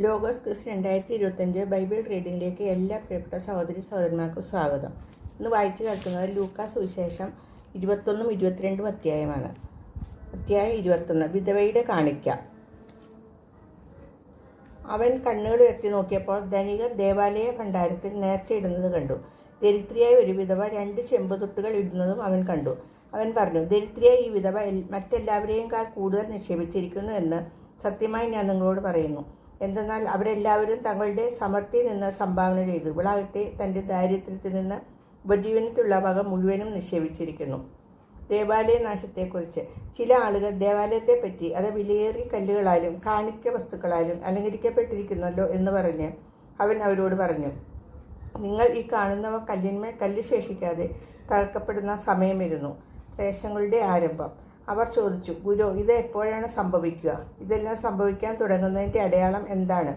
Logos quiz 2025 Bible റീഡിങ്ങിലേക്ക് എല്ലാ പ്രിയപ്പെട്ട സഹോദരന്മാർക്കും സ്വാഗതം. ഇന്ന് വായിച്ചു കേൾക്കുന്നത് ലൂക്കാ സുവിശേഷം 21 22 അധ്യായമാണ്. അധ്യായം 21. വിധവയുടെ കാണിക്ക. അവൻ കണ്ണുകൾ ഉയർത്തി നോക്കിയപ്പോൾ ധനികർ ദേവാലയ ഭണ്ഡാരത്തിൽ നേർച്ചയിടുന്നത് കണ്ടു. ദരിദ്രയായ ഒരു വിധവ 2 ചെമ്പുതൊട്ടുകൾ ഇടുന്നതും അവൻ കണ്ടു. അവൻ പറഞ്ഞു, ദരിദ്രയായ ഈ വിധവ മറ്റെല്ലാവരെയും കൂടുതൽ നിക്ഷേപിച്ചിരിക്കുന്നു എന്ന് സത്യമായി ഞാൻ നിങ്ങളോട് പറയുന്നു. എന്തെന്നാൽ അവരെല്ലാവരും തങ്ങളുടെ സമൃദ്ധിയിൽ നിന്ന് സംഭാവന ചെയ്തു. ഇവളാകട്ടെ തൻ്റെ ദാരിദ്ര്യത്തിൽ നിന്ന് ഉപജീവനത്തിലുള്ള വക മുഴുവനും നിക്ഷേപിച്ചിരിക്കുന്നു. ദേവാലയ നാശത്തെക്കുറിച്ച് ചില ആളുകൾ ദേവാലയത്തെപ്പറ്റി അത് വിലയേറിയ കല്ലുകളാലും കാണിക്ക വസ്തുക്കളാലും അലങ്കരിക്കപ്പെട്ടിരിക്കുന്നല്ലോ എന്ന് പറഞ്ഞ് അവൻ അവരോട് പറഞ്ഞു, നിങ്ങൾ ഈ കാണുന്നവ കല്ലിന്മേൽ കല്ല് ശേഷിക്കാതെ തകർക്കപ്പെടുന്ന സമയം വരുന്നു. ക്ലേശങ്ങളുടെ ആരംഭം. അവർ ചോദിച്ചു, ഗുരു, ഇത് എപ്പോഴാണ് സംഭവിക്കുക? ഇതെല്ലാം സംഭവിക്കാൻ തുടങ്ങുന്നതിൻ്റെ അടയാളം എന്താണ്?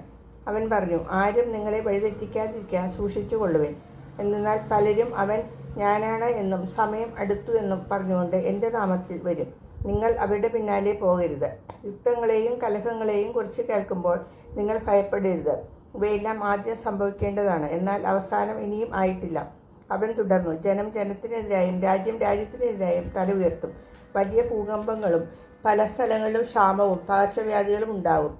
അവൻ പറഞ്ഞു, ആരും നിങ്ങളെ വഴിതെറ്റിക്കാതിരിക്കാൻ സൂക്ഷിച്ചു കൊള്ളുവേൻ. എന്നാൽ പലരും അവൻ ഞാനാണ് എന്നും സമയം അടുത്തു എന്നും പറഞ്ഞുകൊണ്ട് എൻ്റെ നാമത്തിൽ വരും. നിങ്ങൾ അവരുടെ പിന്നാലെ പോകരുത്. യുദ്ധങ്ങളെയും കലഹങ്ങളെയും കുറിച്ച് കേൾക്കുമ്പോൾ നിങ്ങൾ ഭയപ്പെടരുത്. ഇവയെല്ലാം ആദ്യം സംഭവിക്കേണ്ടതാണ്, എന്നാൽ അവസാനം ഇനിയും ആയിട്ടില്ല. അവൻ തുടർന്നു, ജനം ജനത്തിനെതിരായും രാജ്യം രാജ്യത്തിനെതിരായും തല ഉയർത്തും. വലിയ ഭൂകമ്പങ്ങളും പല സ്ഥലങ്ങളിലും ക്ഷാമവും പകർച്ചവ്യാധികളും ഉണ്ടാകും.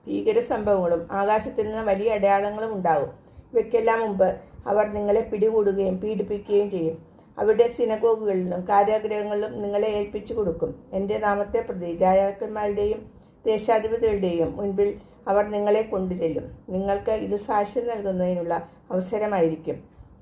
ഭീകര സംഭവങ്ങളും ആകാശത്തിൽ നിന്ന് വലിയ അടയാളങ്ങളും ഉണ്ടാകും. ഇവയ്ക്കെല്ലാം മുമ്പ് അവർ നിങ്ങളെ പിടികൂടുകയും പീഡിപ്പിക്കുകയും ചെയ്യും. അവരുടെ സിനഗോഗുകളിലും കാരാഗൃഹങ്ങളിലും നിങ്ങളെ ഏൽപ്പിച്ചു കൊടുക്കും. എൻ്റെ നാമത്തെ പ്രതി രാജാക്കന്മാരുടെയും ദേശാധിപതികളുടെയും മുൻപിൽ അവർ നിങ്ങളെ കൊണ്ടുചെല്ലും. നിങ്ങൾക്ക് ഇത് സാക്ഷ്യം നൽകുന്നതിനുള്ള അവസരമായിരിക്കും.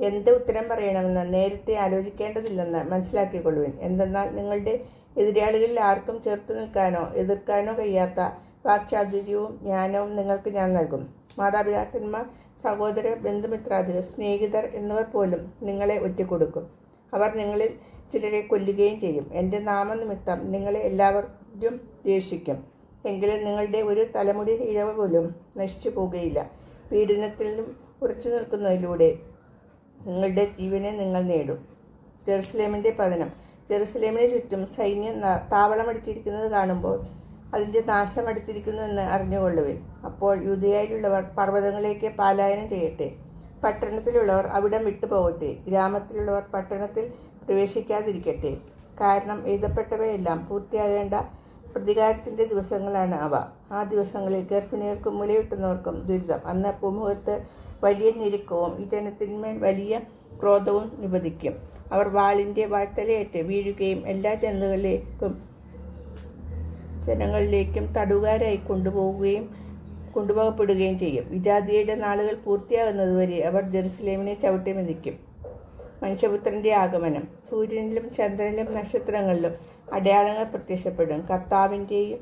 എന്ത് ഉത്തരം പറയണമെന്ന് നേരത്തെ ആലോചിക്കേണ്ടതില്ലെന്ന് മനസ്സിലാക്കിക്കൊള്ളുവിൻ. എന്തെന്നാൽ നിങ്ങളുടെ എതിരാളികളിൽ ആർക്കും ചേർത്ത് നിൽക്കാനോ എതിർക്കാനോ കഴിയാത്ത വാക്ചാതുര്യവും ജ്ഞാനവും നിങ്ങൾക്ക് ഞാൻ നൽകും. മാതാപിതാക്കന്മാർ, സഹോദരർ, ബന്ധുമിത്രാദികൾ, സ്നേഹിതർ എന്നിവർ പോലും നിങ്ങളെ ഒറ്റിക്കൊടുക്കും. അവർ നിങ്ങളിൽ ചിലരെ കൊല്ലുകയും ചെയ്യും. എൻ്റെ നാമനിമിത്തം നിങ്ങളെ എല്ലാവരും ദ്വേഷിക്കും. എങ്കിലും നിങ്ങളുടെ ഒരു തലമുടി ഇഴവ പോലും നശിച്ചു പോകുകയില്ല. പീഡനത്തിലും ഉറച്ചു നിൽക്കുന്നതിലൂടെ നിങ്ങളുടെ ജീവനെ നിങ്ങൾ നേടും. ജെറുസലേമിൻ്റെ പതനം. ജെറുസലേമിന് ചുറ്റും സൈന്യം താവളമടിച്ചിരിക്കുന്നത് കാണുമ്പോൾ അതിൻ്റെ നാശം അടുത്തിരിക്കുന്നുവെന്ന് അറിഞ്ഞുകൊള്ളുവിൻ. അപ്പോൾ യൂദയായിലുള്ളവർ പർവ്വതങ്ങളിലേക്ക് പലായനം ചെയ്യട്ടെ. പട്ടണത്തിലുള്ളവർ അവിടം വിട്ടുപോകട്ടെ. ഗ്രാമത്തിലുള്ളവർ പട്ടണത്തിൽ പ്രവേശിക്കാതിരിക്കട്ടെ. കാരണം എഴുതപ്പെട്ടവയെല്ലാം പൂർത്തിയാകേണ്ട പ്രതികാരത്തിൻ്റെ ദിവസങ്ങളാണ് അവ. ആ ദിവസങ്ങളിൽ ഗർഭിണികൾക്കും മുലയൂട്ടുന്നവർക്കും ദുരിതം. അന്ന് ഭൂമുഖത്ത് വലിയ ഞെരുക്കവും ഈ ജനത്തിന്മേൽ വലിയ ക്രോധവും നിപതിക്കും. അവർ വാളിൻ്റെ വാഴ്ത്തലയേറ്റ് വീഴുകയും എല്ലാ ജനങ്ങളിലേക്കും തടവുകാരായി കൊണ്ടുപോകപ്പെടുകയും ചെയ്യും. വിജാതിയുടെ നാളുകൾ പൂർത്തിയാകുന്നതുവരെ അവർ ജെറുസലേമിനെ ചവിട്ടി മെതിക്കും. മനുഷ്യപുത്രൻ്റെ ആഗമനം. സൂര്യനിലും ചന്ദ്രനിലും നക്ഷത്രങ്ങളിലും അടയാളങ്ങൾ പ്രത്യക്ഷപ്പെടും. കർത്താവിൻ്റെയും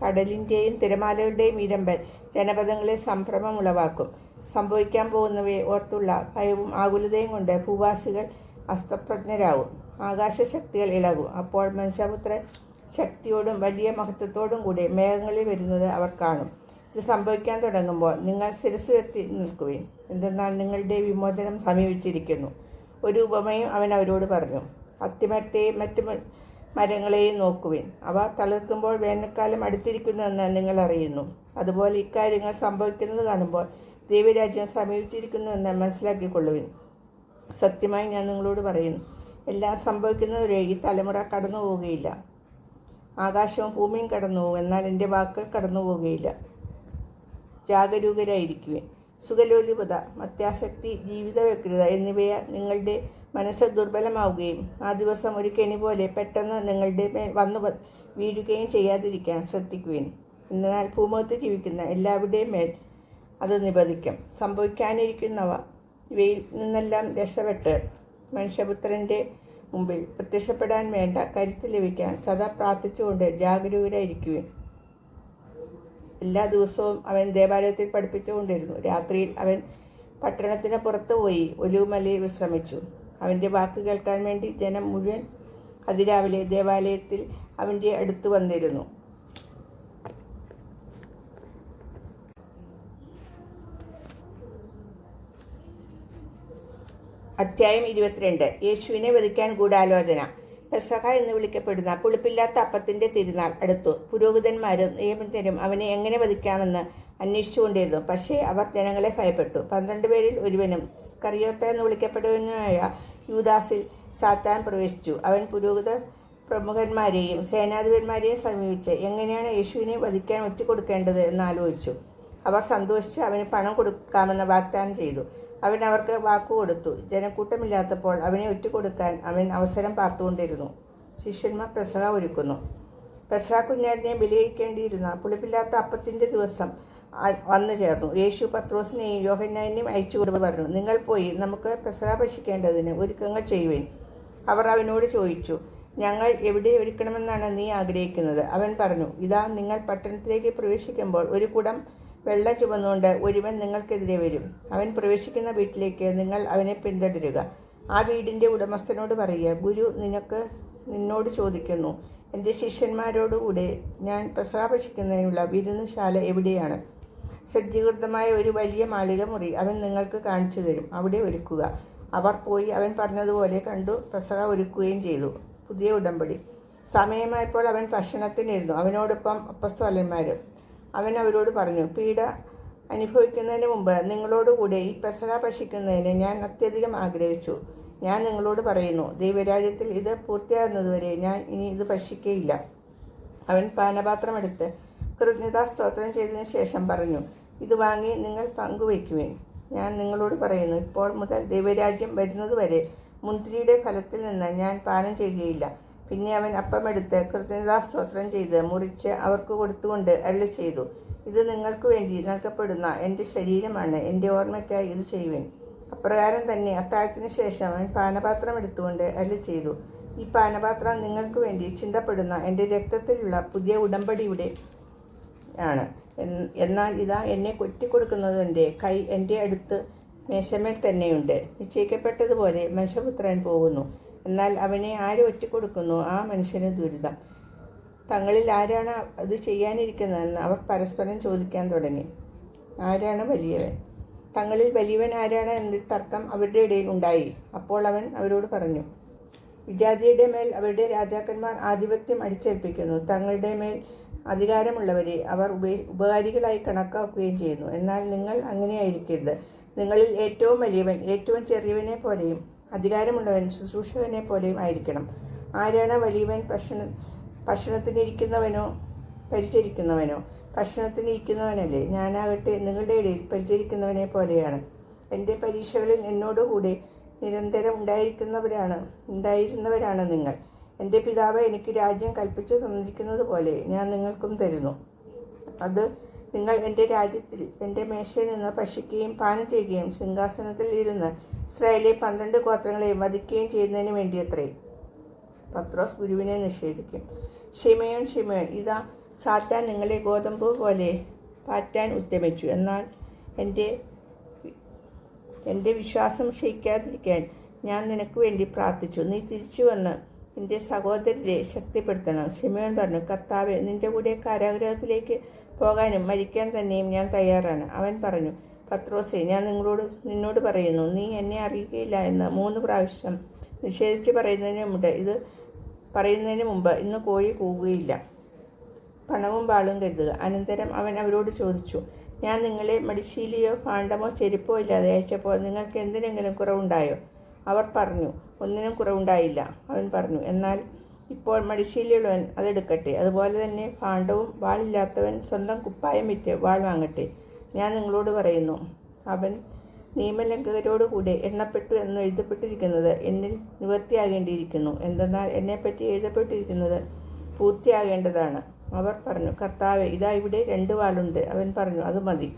കടലിൻ്റെയും തിരമാലകളുടെയും ഇരമ്പൽ ജനപദങ്ങളെ സംഭ്രമം ഉളവാക്കും. സംഭവിക്കാൻ പോകുന്നവയെ ഓർത്തുള്ള ഭയവും ആകുലതയും കൊണ്ട് ഭൂവാസികൾ അസ്തപ്രജ്ഞരാകും. ആകാശശക്തികൾ ഇളകും. അപ്പോൾ മനുഷ്യപുത്രൻ ശക്തിയോടും വലിയ മഹത്വത്തോടും കൂടി മേഘങ്ങളിൽ വരുന്നത് അവർ കാണും. ഇത് സംഭവിക്കാൻ തുടങ്ങുമ്പോൾ നിങ്ങൾ ശിരസ്സുയർത്തി നിൽക്കുവിൻ. എന്തെന്നാൽ നിങ്ങളുടെ വിമോചനം സമീപിച്ചിരിക്കുന്നു. ഒരു ഉപമയും അവൻ അവരോട് പറഞ്ഞു. അത്തിമരത്തെയും മറ്റു മരങ്ങളെയും നോക്കുവിൻ. അവ തളിർക്കുമ്പോൾ വേനൽക്കാലം അടുത്തിരിക്കുന്നുവെന്ന് നിങ്ങൾ അറിയുന്നു. അതുപോലെ ഇക്കാര്യങ്ങൾ സംഭവിക്കുന്നത് കാണുമ്പോൾ ദൈവരാജ്യം സമീപിച്ചിരിക്കുന്നുവെന്ന് മനസ്സിലാക്കിക്കൊള്ളുവിൻ. സത്യമായി ഞാൻ നിങ്ങളോട് പറയുന്നു, എല്ലാം സംഭവിക്കുന്നവരെ ഈ തലമുറ കടന്നു പോവുകയില്ല. ആകാശവും ഭൂമിയും കടന്നു പോകും, എന്നാൽ എൻ്റെ വാക്കുകൾ കടന്നു പോവുകയില്ല. ജാഗരൂകരായിരിക്കുവിൻ. സുഖലോലുപത, മത്യാസക്തി, ജീവിത വ്യഗ്രത എന്നിവയാൽ നിങ്ങളുടെ മനസ്സ് ദുർബലമാവുകയും ആ ദിവസം ഒരു കെണി പോലെ പെട്ടെന്ന് നിങ്ങളുടെ മേൽ വന്നു വീഴുകയും ചെയ്യാതിരിക്കാൻ ശ്രദ്ധിക്കുവിൻ. എന്നാൽ ഭൂമുഖത്ത് ജീവിക്കുന്ന എല്ലാവരുടെയും മേൽ അത് നിബന്ധിക്കും. സംഭവിക്കാനിരിക്കുന്നവ ഇവയിൽ നിന്നെല്ലാം രക്ഷപ്പെട്ട് മനുഷ്യപുത്രൻ്റെ മുമ്പിൽ പ്രത്യക്ഷപ്പെടാൻ വേണ്ട കരുത്ത് ലഭിക്കാൻ സദാ പ്രാർത്ഥിച്ചുകൊണ്ട് ജാഗരൂകരായിരിക്കുവിൻ. എല്ലാ ദിവസവും അവൻ ദേവാലയത്തിൽ പഠിപ്പിച്ചുകൊണ്ടിരുന്നു. രാത്രിയിൽ അവൻ പട്ടണത്തിന് പുറത്തു പോയി ഒലിവുമലയിൽ വിശ്രമിച്ചു. അവൻ്റെ വാക്ക് കേൾക്കാൻ വേണ്ടി ജനം മുഴുവൻ അതിരാവിലെ ദേവാലയത്തിൽ അവൻ്റെ അടുത്ത് വന്നിരുന്നു. അധ്യായം 22. യേശുവിനെ വധിക്കാൻ ഗൂഢാലോചന. പെസഹ എന്ന് വിളിക്കപ്പെടുന്ന പുളിപ്പില്ലാത്ത അപ്പത്തിന്റെ തിരുനാൾ അടുത്തു. പുരോഹിതന്മാരും നിയമജ്ഞരും അവനെ എങ്ങനെ വധിക്കാമെന്ന് അന്വേഷിച്ചുകൊണ്ടിരുന്നു. പക്ഷേ അവർ ജനങ്ങളെ ഭയപ്പെട്ടു. 12 പേരിൽ ഒരുവനും സ്കറിയോത്ത എന്ന് വിളിക്കപ്പെടുന്നതായ യൂദാസിൽ സാത്താൻ പ്രവേശിച്ചു. അവൻ പുരോഹിത പ്രമുഖന്മാരെയും സേനാധിപന്മാരെയും സമീപിച്ച് എങ്ങനെയാണ് യേശുവിനെ വധിക്കാൻ ഒറ്റുകൊടുക്കേണ്ടത് എന്ന് ആലോചിച്ചു. അവർ സന്തോഷിച്ച് അവന് പണം കൊടുക്കാമെന്ന് വാഗ്ദാനം ചെയ്തു. അവൻ അവർക്ക് വാക്കുകൊടുത്തു. ജനക്കൂട്ടമില്ലാത്തപ്പോൾ അവനെ ഒറ്റുകൊടുക്കാൻ അവൻ അവസരം പാർത്തുകൊണ്ടിരുന്നു. ശിഷ്യന്മാർ പെസഹ ഒരുക്കുന്നു. പെസഹ കുഞ്ഞാടിനെ ബലികഴിക്കേണ്ടിയിരുന്ന പുളിപ്പില്ലാത്ത അപ്പത്തിൻ്റെ ദിവസം വന്നു ചേർന്നു. യേശു പത്രോസിനെയും യോഹന്നാനെയും അയച്ചുകൊണ്ട് പറഞ്ഞു, നിങ്ങൾ പോയി നമുക്ക് പെസഹ ഭക്ഷിക്കേണ്ടതിന് ഒരുക്കങ്ങൾ ചെയ്യുവേൻ. അവർ അവനോട് ചോദിച്ചു, ഞങ്ങൾ എവിടെ ഒരുക്കണമെന്നാണ് നീ ആഗ്രഹിക്കുന്നത്? അവൻ പറഞ്ഞു, ഇതാ, നിങ്ങൾ പട്ടണത്തിലേക്ക് പ്രവേശിക്കുമ്പോൾ ഒരു കുടം വെള്ളം ചുമന്നുകൊണ്ട് ഒരുവൻ നിങ്ങൾക്കെതിരെ വരും. അവൻ പ്രവേശിക്കുന്ന വീട്ടിലേക്ക് നിങ്ങൾ അവനെ പിന്തുടരുക. ആ വീടിൻ്റെ ഉടമസ്ഥനോട് പറയുക, ഗുരു നിന്നോട് ചോദിക്കുന്നു, എൻ്റെ ശിഷ്യന്മാരോടുകൂടെ ഞാൻ പെസഹ ഭക്ഷിക്കുന്നതിനുള്ള വിരുന്നുശാല എവിടെയാണ്? സജ്ജീകൃതമായ ഒരു വലിയ മാളിക മുറി അവൻ നിങ്ങൾക്ക് കാണിച്ചു തരും. അവിടെ ഒരുക്കുക. അവർ പോയി അവൻ പറഞ്ഞതുപോലെ കണ്ടു. പെസഹ ഒരുക്കുകയും ചെയ്തു. പുതിയ ഉടമ്പടി. സമയമായപ്പോൾ അവൻ ഭക്ഷണത്തിനിരുന്നു. അവനോടൊപ്പം അപ്പസ്തോലന്മാരും. അവൻ അവരോട് പറഞ്ഞു, പീഡ അനുഭവിക്കുന്നതിന് മുമ്പ് നിങ്ങളോടുകൂടെ ഈ പെസഹ ഭക്ഷിക്കുന്നതിന് ഞാൻ അത്യധികം ആഗ്രഹിച്ചു. ഞാൻ നിങ്ങളോട് പറയുന്നു, ദൈവരാജ്യത്തിൽ ഇത് പൂർത്തിയാകുന്നതുവരെ ഞാൻ ഇനി ഇത് ഭക്ഷിക്കുകയില്ല. അവൻ പാനപാത്രമെടുത്ത് കൃതജ്ഞതാ സ്തോത്രം ചെയ്തതിനു ശേഷം പറഞ്ഞു, ഇത് വാങ്ങി നിങ്ങൾ പങ്കുവയ്ക്കുവേൻ. ഞാൻ നിങ്ങളോട് പറയുന്നു, ഇപ്പോൾ മുതൽ ദൈവരാജ്യം വരുന്നതുവരെ മുന്തിരിയുടെ ഫലത്തിൽ നിന്ന് ഞാൻ പാനം ചെയ്യുകയില്ല. പിന്നെ അവൻ അപ്പമെടുത്ത് കൃതജ്ഞതാ സ്തോത്രം ചെയ്ത് മുറിച്ച് അവർക്ക് കൊടുത്തുകൊണ്ട് അരുളി ചെയ്തു, ഇത് നിങ്ങൾക്ക് വേണ്ടി നൽകപ്പെടുന്ന എൻ്റെ ശരീരമാണ്. എൻ്റെ ഓർമ്മയ്ക്കായി ഇത് ചെയ്യുവേൻ. അപ്രകാരം തന്നെ അത്താഴത്തിന് ശേഷം അവൻ പാനപാത്രം എടുത്തുകൊണ്ട് അരുളി ചെയ്തു, ഈ പാനപാത്രം നിങ്ങൾക്ക് വേണ്ടി ചിന്തപ്പെടുന്ന എൻ്റെ രക്തത്തിലുള്ള പുതിയ ഉടമ്പടിയുടെ ആണ്. എന്നാൽ ഇതാ, എന്നെ കൊറ്റിക്കൊടുക്കുന്നതിൻ്റെ കൈ എൻ്റെ അടുത്ത് മേശമേൽ തന്നെയുണ്ട്. നിശ്ചയിക്കപ്പെട്ടതുപോലെ മനുഷ്യപുത്രൻ പോകുന്നു. എന്നാൽ അവനെ ആര് ഒറ്റിക്കൊടുക്കുന്നു ആ മനുഷ്യന് ദുരിതം. തങ്ങളിൽ ആരാണ് അത് ചെയ്യാനിരിക്കുന്നതെന്ന് അവർ പരസ്പരം ചോദിക്കാൻ തുടങ്ങി. ആരാണ് വലിയവൻ? തങ്ങളിൽ വലിയവൻ ആരാണ് എന്നൊരു തർക്കം അവരുടെ ഇടയിൽ ഉണ്ടായി. അപ്പോൾ അവൻ അവരോട് പറഞ്ഞു, വിജാതിയുടെ മേൽ അവരുടെ രാജാക്കന്മാർ ആധിപത്യം അടിച്ചേൽപ്പിക്കുന്നു. തങ്ങളുടെ മേൽ അധികാരമുള്ളവരെ അവർ ഉപകാരികളായി കണക്കാക്കുകയും ചെയ്യുന്നു. എന്നാൽ നിങ്ങൾ അങ്ങനെയായിരിക്കരുത്. നിങ്ങളിൽ ഏറ്റവും വലിയവൻ ഏറ്റവും ചെറിയവനെ പോലെയും അധികാരമുള്ളവൻ ശുശ്രൂഷകനെ പോലെയും ആയിരിക്കണം. ആരാണ് വലിയവൻ? ഭക്ഷണത്തിനിരിക്കുന്നവനോ പരിചരിക്കുന്നവനോ? ഭക്ഷണത്തിനിരിക്കുന്നവനല്ലേ? ഞാനാകട്ടെ നിങ്ങളുടെ ഇടയിൽ പരിചരിക്കുന്നവനെ പോലെയാണ്. എൻ്റെ പരീക്ഷകളിൽ എന്നോടുകൂടെ നിരന്തരം ഉണ്ടായിരുന്നവരാണ് നിങ്ങൾ. എൻ്റെ പിതാവ് എനിക്ക് രാജ്യം കൽപ്പിച്ചു തന്നിരിക്കുന്നത് പോലെ ഞാൻ നിങ്ങൾക്കും തരുന്നു. അത് നിങ്ങൾ എൻ്റെ രാജ്യത്തിൽ എൻ്റെ മേശയിൽ നിന്ന് ഭക്ഷിക്കുകയും പാനം ചെയ്യുകയും സിംഹാസനത്തിൽ ഇരുന്ന് ഇസ്രായേലിലെ 12 ഗോത്രങ്ങളെയും വധിക്കുകയും ചെയ്യുന്നതിന് വേണ്ടിയത്രേ. പത്രോസ് ഗുരുവിനെ നിഷേധിക്കും. ശിമയോൻ, ഇതാ, സാത്താൻ നിങ്ങളെ ഗോതമ്പ് പോലെ പാറ്റാൻ ഉദ്യമിച്ചു. എന്നാൽ എൻ്റെ വിശ്വാസം ക്ഷയിക്കാതിരിക്കാൻ ഞാൻ നിനക്ക് വേണ്ടി പ്രാർത്ഥിച്ചു. നീ തിരിച്ചു വന്ന് നിന്റെ സഹോദരരെ ശക്തിപ്പെടുത്തണം. ശിമയോൻ പറഞ്ഞു, കർത്താവേ, നിന്റെ കൂടെ കാരാഗൃഹത്തിലേക്ക് പോകാനും മരിക്കാൻ തന്നെയും ഞാൻ തയ്യാറാണ്. അവൻ പറഞ്ഞു, പത്രോസേ, ഞാൻ നിന്നോട് പറയുന്നു, നീ എന്നെ അറിയുകയില്ല എന്ന് 3 പ്രാവശ്യം നിഷേധിച്ച് പറയുന്നതിന് മുമ്പ് ഇന്ന് കോഴി കൂകുകയില്ല. പണവും വാളും കരുതുക. അനന്തരം അവൻ അവരോട് ചോദിച്ചു, ഞാൻ നിങ്ങളെ മടിശീലയോ ഭാണ്ഡമോ ചെരുപ്പോ ഇല്ലാതെ അയച്ചപ്പോൾ നിങ്ങൾക്ക് എന്തിനെങ്കിലും കുറവുണ്ടായോ? അവർ പറഞ്ഞു, ഒന്നിനും കുറവുണ്ടായില്ല. അവൻ പറഞ്ഞു, എന്നാൽ ഇപ്പോൾ മടിശീലയുള്ളവൻ അതെടുക്കട്ടെ. അതുപോലെ തന്നെ ഭാണ്ഡവും വാളില്ലാത്തവൻ സ്വന്തം കുപ്പായം വിറ്റ് വാൾ വാങ്ങട്ടെ. ഞാൻ നിങ്ങളോട് പറയുന്നു, അവൻ നിയമലംഘകരോടുകൂടെ എണ്ണപ്പെട്ടു എന്ന് എഴുതപ്പെട്ടിരിക്കുന്നത് എന്നിൽ നിവൃത്തിയാകേണ്ടിയിരിക്കുന്നു. എന്തെന്നാൽ എന്നെപ്പറ്റി എഴുതപ്പെട്ടിരിക്കുന്നത് പൂർത്തിയാകേണ്ടതാണ്. അവർ പറഞ്ഞു, കർത്താവേ, ഇതാ ഇവിടെ 2 വാളുണ്ട്. അവൻ പറഞ്ഞു, അത് മതി.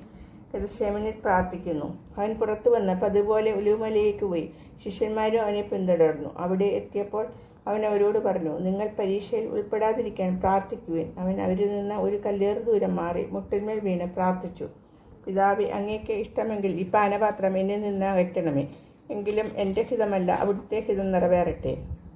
ഗെത്സേമനിൽ പ്രാർത്ഥിക്കുന്നു. അവൻ പുറത്തു വന്ന് പതുപോലെ ഒലിവുമലയിലേക്ക് പോയി. ശിഷ്യന്മാരും അവനെ പിന്തുടർന്നു. അവിടെ എത്തിയപ്പോൾ അവൻ അവരോട് പറഞ്ഞു, നിങ്ങൾ പരീക്ഷയിൽ ഉൾപ്പെടാതിരിക്കാൻ പ്രാർത്ഥിക്കുവിൻ. അവൻ അവരിൽ നിന്ന് ഒരു കല്ലേറ് ദൂരം മാറി മുട്ടിന്മേൽ വീണ് പ്രാർത്ഥിച്ചു, പിതാവേ, അങ്ങേക്ക് ഇഷ്ടമെങ്കിൽ ഈ പാനപാത്രം എന്നിൽ നിന്ന് അകറ്റണമേ. എങ്കിലും എൻ്റെ ഹിതമല്ല, അവിടുത്തെ ഹിതം നിറവേറട്ടെ.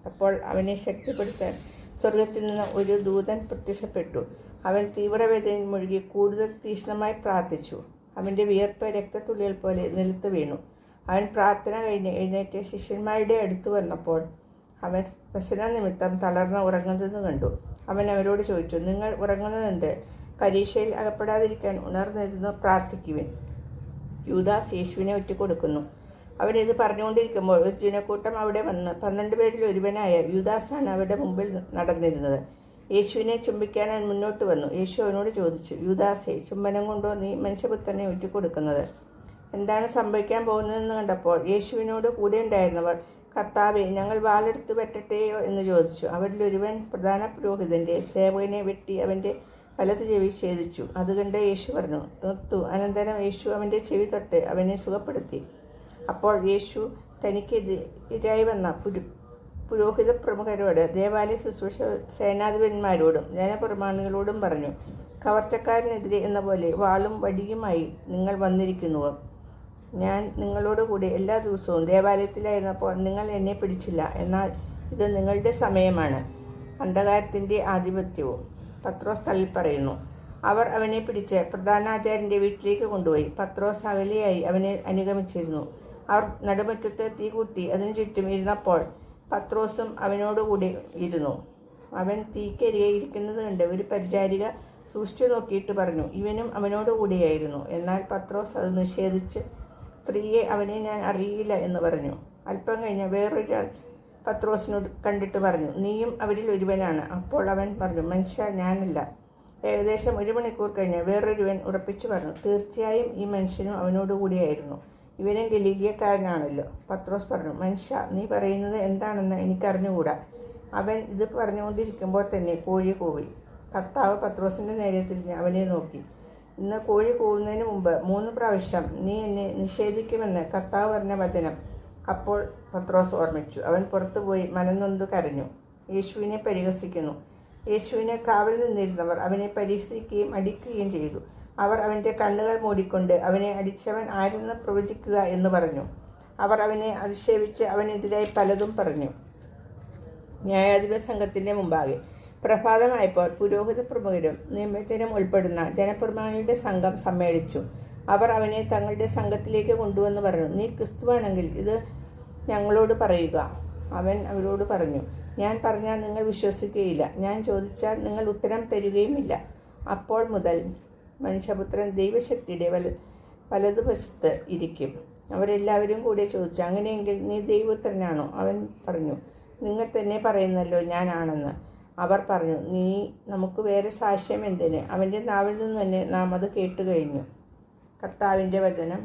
അപ്പോൾ അവനെ ശക്തിപ്പെടുത്താൻ സ്വർഗത്തിൽ നിന്ന് ഒരു ദൂതൻ പ്രത്യക്ഷപ്പെട്ടു. അവൻ തീവ്രവേദനയിൽ മുഴുകി കൂടുതൽ തീക്ഷ്ണമായി പ്രാർത്ഥിച്ചു. അവൻ്റെ വിയർപ്പ് രക്തത്തുള്ളികൾ പോലെ നിലത്ത് വീണു. അവൻ പ്രാർത്ഥന കഴിഞ്ഞ് എഴുന്നേറ്റ് ശിഷ്യന്മാരുടെ അടുത്ത് വന്നപ്പോൾ അവൻ വ്യസന നിമിത്തം തളർന്ന് ഉറങ്ങുന്നത് കണ്ടു. അവൻ അവരോട് ചോദിച്ചു, നിങ്ങൾ ഉറങ്ങുന്നതെന്ത്? പരീക്ഷയിൽ അകപ്പെടാതിരിക്കാൻ ഉണർന്നിരുന്നു പ്രാർത്ഥിക്കുവിൻ. യൂദാസ് യേശുവിനെ ഒറ്റുകൊടുക്കുന്നു. അവനിത് പറഞ്ഞുകൊണ്ടിരിക്കുമ്പോൾ ഒരു ജനക്കൂട്ടം അവിടെ വന്ന് 12 പേരിൽ ഒരുവനായ യൂദാസാണ് അവരുടെ മുമ്പിൽ നടന്നിരുന്നത്. യേശുവിനെ ചുംബിക്കാൻ അവൻ മുന്നോട്ട് വന്നു. യേശു അവനോട് ചോദിച്ചു, യൂദാസേ, ചുംബനം കൊണ്ടോ നീ മനുഷ്യപുത്രനെ ഒറ്റുകൊടുക്കുന്നത്? എന്താണ് സംഭവിക്കാൻ പോകുന്നതെന്ന് കണ്ടപ്പോൾ യേശുവിനോട് കൂടെ ഉണ്ടായിരുന്നവർ, കർത്താവെ, ഞങ്ങൾ വാളെടുത്ത് വെട്ടട്ടെയോ എന്ന് ചോദിച്ചു. അവരിൽ ഒരുവൻ പ്രധാന പുരോഹിതന്റെ സേവകനെ വെട്ടി അവന്റെ വലത് ചെവി ഛേദിച്ചു. അത് കണ്ട് യേശു പറഞ്ഞു, നിർത്തു. അനന്തരം യേശു അവന്റെ ചെവി തൊട്ട് അവനെ സുഖപ്പെടുത്തി. അപ്പോൾ യേശു തനിക്കെതിരായി വന്ന പുരോഹിത പ്രമുഖരോട്, ദേവാലയ ശുശ്രൂഷ സേനാധിപന്മാരോടും ജനപ്രമാണികളോടും പറഞ്ഞു, കവർച്ചക്കാരനെതിരെ എന്ന പോലെ വാളും വടിയുമായി നിങ്ങൾ വന്നിരിക്കുന്നുവോ? ഞാൻ നിങ്ങളോടുകൂടി എല്ലാ ദിവസവും ദേവാലയത്തിലായിരുന്നപ്പോൾ നിങ്ങൾ എന്നെ പിടിച്ചില്ല. എന്നാൽ ഇത് നിങ്ങളുടെ സമയമാണ്, അന്ധകാരത്തിൻ്റെ ആധിപത്യവും. പത്രോസ് തള്ളിപ്പറയുന്നു. അവർ അവനെ പിടിച്ച് പ്രധാനാചാര്യൻ്റെ വീട്ടിലേക്ക് കൊണ്ടുപോയി. പത്രോസ് അകലെയായി അവനെ അനുഗമിച്ചിരുന്നു. അവർ നടുമുറ്റത്ത് തീ കൂട്ടി അതിനു ചുറ്റും ഇരുന്നപ്പോൾ പത്രോസും അവനോടുകൂടി ഇരുന്നു. അവൻ തീക്കരികെ ഇരിക്കുന്നത് കണ്ട് ഒരു പരിചാരിക സൂക്ഷിച്ചു നോക്കിയിട്ട് പറഞ്ഞു, ഇവനും അവനോടുകൂടിയായിരുന്നു. എന്നാൽ പത്രോസ് അത് നിഷേധിച്ച്, സ്ത്രീയെ, അവനെ ഞാൻ അറിയില്ല എന്ന് പറഞ്ഞു. അല്പം കഴിഞ്ഞ് വേറൊരാൾ പത്രോസിനോട് കണ്ടിട്ട് പറഞ്ഞു, നീയും അവരിൽ ഒരുവനാണ്. അപ്പോൾ അവൻ പറഞ്ഞു, മനുഷ്യ, ഞാനല്ല. ഏകദേശം 1 മണിക്കൂർ കഴിഞ്ഞ് വേറൊരുവൻ ഉറപ്പിച്ചു പറഞ്ഞു, തീർച്ചയായും ഈ മനുഷ്യനും അവനോടുകൂടിയായിരുന്നു. ഇവനും ഗലീലിയക്കാരനാണല്ലോ. പത്രോസ് പറഞ്ഞു, മനുഷ്യ, നീ പറയുന്നത് എന്താണെന്ന് എനിക്കറിഞ്ഞുകൂടാ. അവൻ ഇത് പറഞ്ഞുകൊണ്ടിരിക്കുമ്പോൾ തന്നെ കോഴി കൂവി. കർത്താവ് പത്രോസിൻ്റെ നേരെ തിരിഞ്ഞ് അവനെ നോക്കി. ഇന്ന് കോഴി കൂവുന്നതിന് മുമ്പ് 3 പ്രാവശ്യം നീ എന്നെ നിഷേധിക്കുമെന്ന് കർത്താവ് പറഞ്ഞ വചനം അപ്പോൾ പത്രോസ് ഓർമ്മിച്ചു. അവൻ പുറത്തുപോയി മനംനൊന്ത് കരഞ്ഞു. യേശുവിനെ പരിഹസിക്കുന്നു. യേശുവിനെ കാവൽ നിന്നിരുന്നവർ അവനെ പരിഹസിക്കുകയും അടിക്കുകയും ചെയ്തു. അവർ അവൻ്റെ കണ്ണുകൾ മൂടിക്കൊണ്ട്, അവനെ അടിച്ചവൻ ആരെന്ന് പ്രവചിക്കുക എന്ന് പറഞ്ഞു. അവർ അവനെ അധിക്ഷേപിച്ച് അവനെതിരായി പലതും പറഞ്ഞു. ന്യായാധിപ സംഘത്തിൻ്റെ മുമ്പാകെ പ്രഭാതമായപ്പോൾ പുരോഹിത പ്രമുഖരും നിയമജ്ഞരും ഉൾപ്പെടുന്ന ജനപ്രമാണിയുടെ സംഘം സമ്മേളിച്ചു. അവർ അവനെ തങ്ങളുടെ സംഘത്തിലേക്ക് കൊണ്ടുവന്ന് പറഞ്ഞു, നീ ക്രിസ്തുവാണെങ്കിൽ ഇത് ഞങ്ങളോട് പറയുക. അവൻ അവരോട് പറഞ്ഞു, ഞാൻ പറഞ്ഞാൽ നിങ്ങൾ വിശ്വസിക്കുകയില്ല, ഞാൻ ചോദിച്ചാൽ നിങ്ങൾ ഉത്തരം തരികയുമില്ല. അപ്പോൾ മുതൽ മനുഷ്യപുത്രൻ ദൈവശക്തിയുടെ വലതുവശത്ത് ഇരിക്കും. അവരെല്ലാവരും കൂടെ ചോദിച്ചു, അങ്ങനെയെങ്കിൽ നീ ദൈവപുത്രനാണോ? അവൻ പറഞ്ഞു, നിങ്ങൾ തന്നെ പറയുന്നല്ലോ ഞാനാണെന്ന്. അവർ പറഞ്ഞു, നമുക്ക് വേറെ സാക്ഷ്യം എന്തിന്? അവൻ്റെ നാവിൽ നിന്ന് തന്നെ നാം അത് കേട്ടുകഴിഞ്ഞു. കർത്താവിൻ്റെ വചനം.